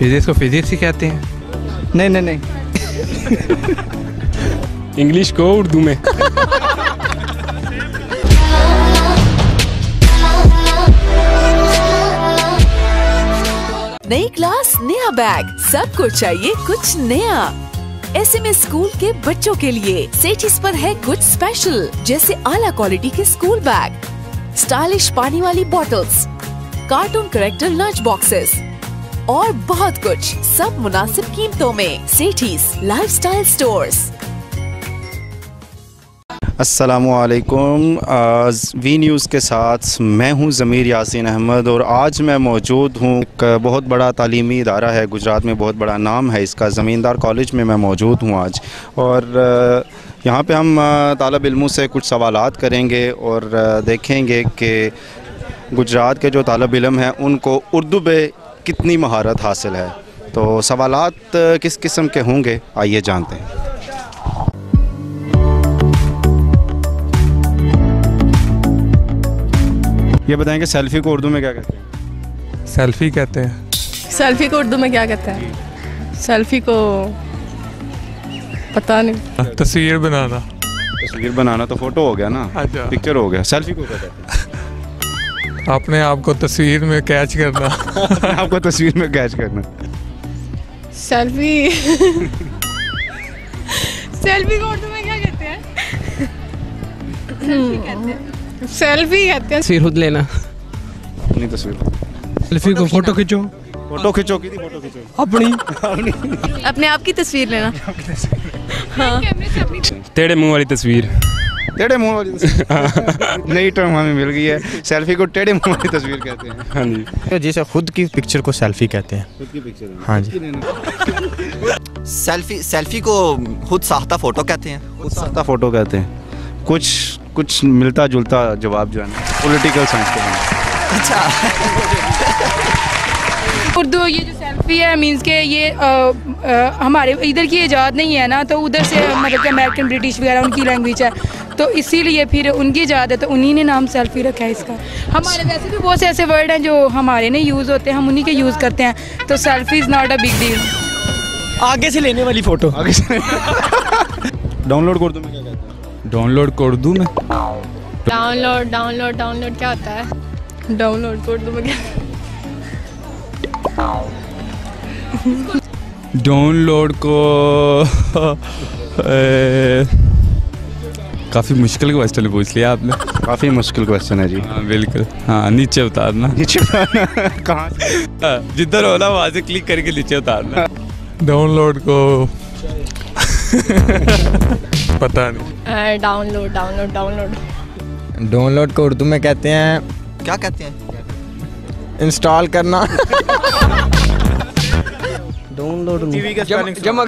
Physics को physics ही कहते हैं। नहीं नहीं नहीं। इंग्लिश को उर्दू में। नई क्लास नया बैग, सबको चाहिए कुछ नया। एसएमएस स्कूल के बच्चों के लिए सेठीज पर है कुछ स्पेशल, जैसे आला क्वालिटी के स्कूल बैग, स्टाइलिश पानी वाली bottles, cartoon character lunch boxes और बहुत कुछ, सब मुनासिब कीमतों में। सेठीज लाइफस्टाइल स्टोर्स। अस्सलामुअलैकुम। वी न्यूज़ के साथ मैं हूं ज़मीर यासीन अहमद और आज मैं मौजूद हूं। एक बहुत बड़ा तालीमी इदारा है, गुजरात में बहुत बड़ा नाम है इसका, ज़मींदार कॉलेज में मैं मौजूद हूं आज। और यहाँ पे हम तालिब इल्मों से कुछ सवालात करेंगे और देखेंगे कि गुजरात के जो तालिब इल्म हैं उनको उर्दू पे कितनी महारत हासिल है। तो सवालात किस किस्म के होंगे, आइए जानते हैं। ये बताएंगे सेल्फ़ी को उर्दू में क्या कहते हैं? सेल्फी कहते हैं। सेल्फी को उर्दू में क्या कहते हैं? सेल्फी को पता नहीं। तस्वीर बनाना। तस्वीर बनाना तो फ़ोटो हो गया ना, अच्छा। पिक्चर हो गया। सेल्फ़ी को क्या कहते हैं? अपने आप को तस्वीर में कैच करना। आपको तस्वीर में कैच करना। सेल्फी सेल्फी को उर्दू में क्या कहते हैं? सेल्फी कहते हैं। तस्वीर खुद लेना। अपनी तस्वीर। सेल्फी को फोटो खींचो। फोटो खींचो, कितनी फोटो खींचो? अपनी। अपने आप की तस्वीर लेना। हाँ। टेढ़े मुंह वाली तस्वीर। टेढ़े मुंह वाली तस्वीर। नई टर्म हमें मिल गई है, सेल्फी को टेढ़े मुंह वाली तस्वीर कहते हैं। हाँ जी। जैसे खुद की पिक्चर को सेल्फी कहते हैं। खुद की पिक्चर। हाँ जी। सेल्फी को खुद साख्ता फ़ोटो कहते हैं। खुद साख्ता फ़ोटो कहते हैं। कुछ मिलता जुलता जवाब जो है ना पॉलिटिकल साइंस के हैं। अच्छा। उर्दू ये जो सेल्फी है मींस के ये हमारे इधर की इजाद नहीं है ना, तो उधर से मतलब कि अमेरिकन ब्रिटिश वगैरह उनकी लैंग्वेज है, तो इसीलिए फिर उनकी इजाद है, तो उन्हीं ने नाम सेल्फी रखा है इसका। हमारे वैसे भी बहुत से ऐसे वर्ड हैं जो हमारे नहीं यूज़ होते, हम उन्हीं के यूज़ करते हैं, तो selfie is not a big deal. आगे से लेने वाली फोटो। आगे से। डाउनलोड को उर्दू में क्या कहते हैं? डाउनलोड को उर्दू में डाउनलोड क्या होता है? डाउनलोड को उर्दू में क्या? डाउनलोड को काफ़ी मुश्किल क्वेश्चन पूछ लिया आपने। काफ़ी मुश्किल क्वेश्चन है जी। हाँ बिल्कुल। हाँ, नीचे उतारना। नीचे कहाँ से? जिधर होना वहाँ से क्लिक करके नीचे उतारना। डाउनलोड को पता नहीं। डाउनलोड को उर्दू में कहते हैं, क्या कहते हैं? इंस्टॉल करना। डाउनलोड जमा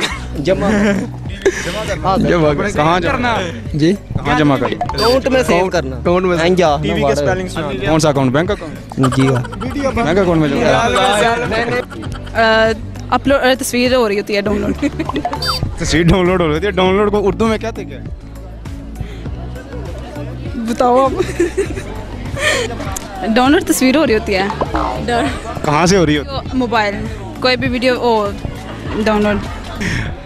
कहाँ करना जी, कहाँ जमा करना? अकाउंट में सेव करना। अकाउंट में। टीवी का स्पेलिंग कौन सा अकाउंट? बैंक अकाउंट जी बैंक अकाउंट में जमा। अपलोड तस्वीर हो रही होती है डाउनलोड। तस्वीर डाउनलोड हो रही है। डाउनलोड को उर्दू में क्या थे क्या? बताओ आप। डाउनलोड तस्वीर हो रही होती है। कहाँ से हो रही होती? मोबाइल कोई भी वीडियो डाउनलोड।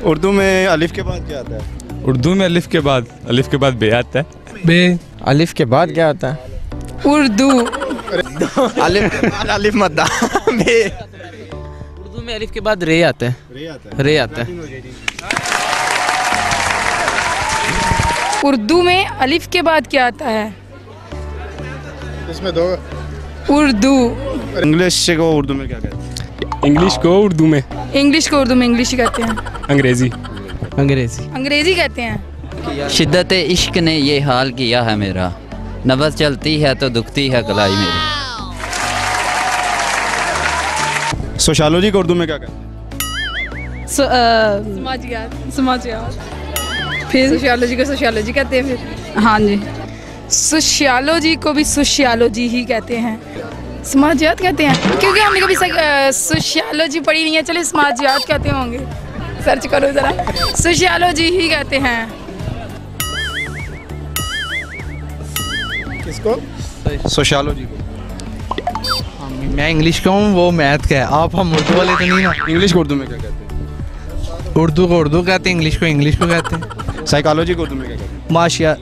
उर्दू में अलिफ के बाद क्या आता है? उर्दू में अलिफ के बाद बे आता है। बे। अलिफ के बाद क्या होता है? उर्दू। अलिफ मद्दा। उर्दू में अलिफ के बाद रे आता है। रे आता है। उर्दू में अलिफ के बाद क्या आता है? इसमें दो। उर्दू। इंग्लिश को उर्दू में क्या कहते हैं? इंग्लिश को उर्दू में। इंग्लिश को उर्दू में इंग्लिश ही कहते हैं। अंग्रेजी। अंग्रेजी कहते हैं। शिद्दत इश्क ने ये हाल किया है मेरा, नबज़ चलती है तो दुखती है कलाई मेरी। सोशियोलॉजी को उर्दू में क्या कहते हैं? समाजियात। फिर सोशियोलॉजी को सोशियोलॉजी कहते हैं फिर। हाँ जी, सोशियोलॉजी को भी सोशियोलॉजी ही कहते हैं। समाजियात कहते हैं क्योंकि हमने कभी सोशियोलॉजी पढ़ी नहीं है, चलिए समाजियात कहते होंगे। सर्च करो ज़रा, सोशियोलॉजी ही कहते हैं। किसको? सोशियोलॉजी को। मैं इंग्लिश का हूँ, वो मैथ का है। आप हम उर्दू वाले तो नहीं ना। इंग्लिश को उर्दू में क्या कहते हैं? उर्दू को उर्दू कहते हैं, इंग्लिश को इंग्लिश को कहते हैं। साइकोलॉजी को उर्दू में क्या कहते हैं? माशिया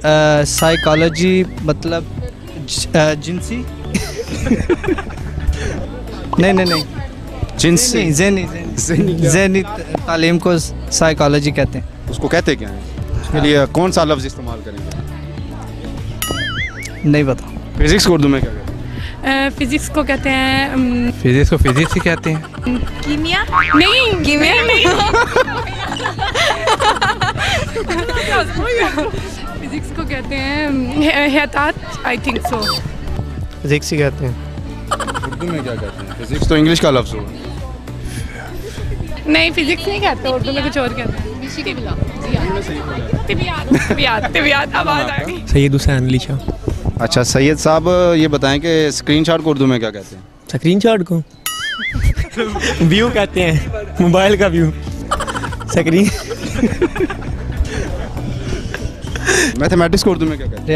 साइकोलॉजी मतलब जिनसी नहीं जिनसी ज़हनी तालीम को साइकोलॉजी कहते हैं। उसको कहते क्या हैं? उसके लिए कौन सा लफ्ज़ इस्तेमाल करेंगे? नहीं पता। फिजिक्स को उर्दू में क्या कहते हैं? फिजिक्स को कहते हैं फिजिक्स को फिजिक्स ही कहते हैं। कीमिया नहीं, कीमिया नहीं। फिजिक्स को कहते हैं हयातात, आई थिंक सो। फिजिक्स ही कहते हैं। उर्दू में क्या कहते हैं? फिजिक्स तो इंग्लिश का लफ्ज़ हुआ। नहीं, फिजिक्स नहीं कहते, उर्दू में कुछ और कहते हैं। तिबियात आवाज़ आ गई। सैयद हुसैन अली शाह। अच्छा सैयद साहब, ये बताएं कि स्क्रीनशॉट को उर्दू में क्या कहते हैं? स्क्रीनशॉट को व्यू कहते हैं, मोबाइल का व्यू। स्क्रीन। मैथमेटिक्स को उर्दू में क्या कहते हैं?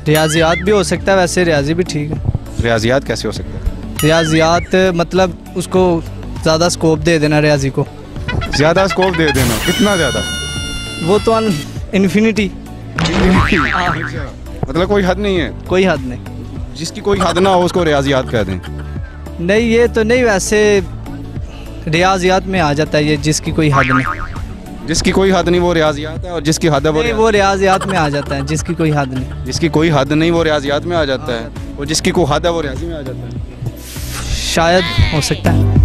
रियाजियात भी हो सकता है, वैसे रियाजी भी ठीक है। रियाजियात कैसे हो सकता है? रियाजियात मतलब उसको ज़्यादा स्कोप दे देना, रियाजी को ज़्यादा स्कोप दे देना। कितना ज़्यादा? वो तो इन्फिनिटी। मतलब कोई हद नहीं है? कोई हद नहीं। जिसकी कोई हद ना हो उसको रियाजियात कह दें। नहीं, ये तो नहीं, वैसे रियाजियात में आ जाता है ये, जिसकी कोई हद नहीं। जिसकी कोई हद नहीं वो रियाजियात है, और जिसकी हद है वो रियाजियात में आ जाता है, जिसकी कोई हद नहीं। जिसकी कोई हद नहीं वो रियाजियात में आ जाता है, और जिसकी कोई हद है वो रियाजी में आ जाता है। शायद हो सकता है।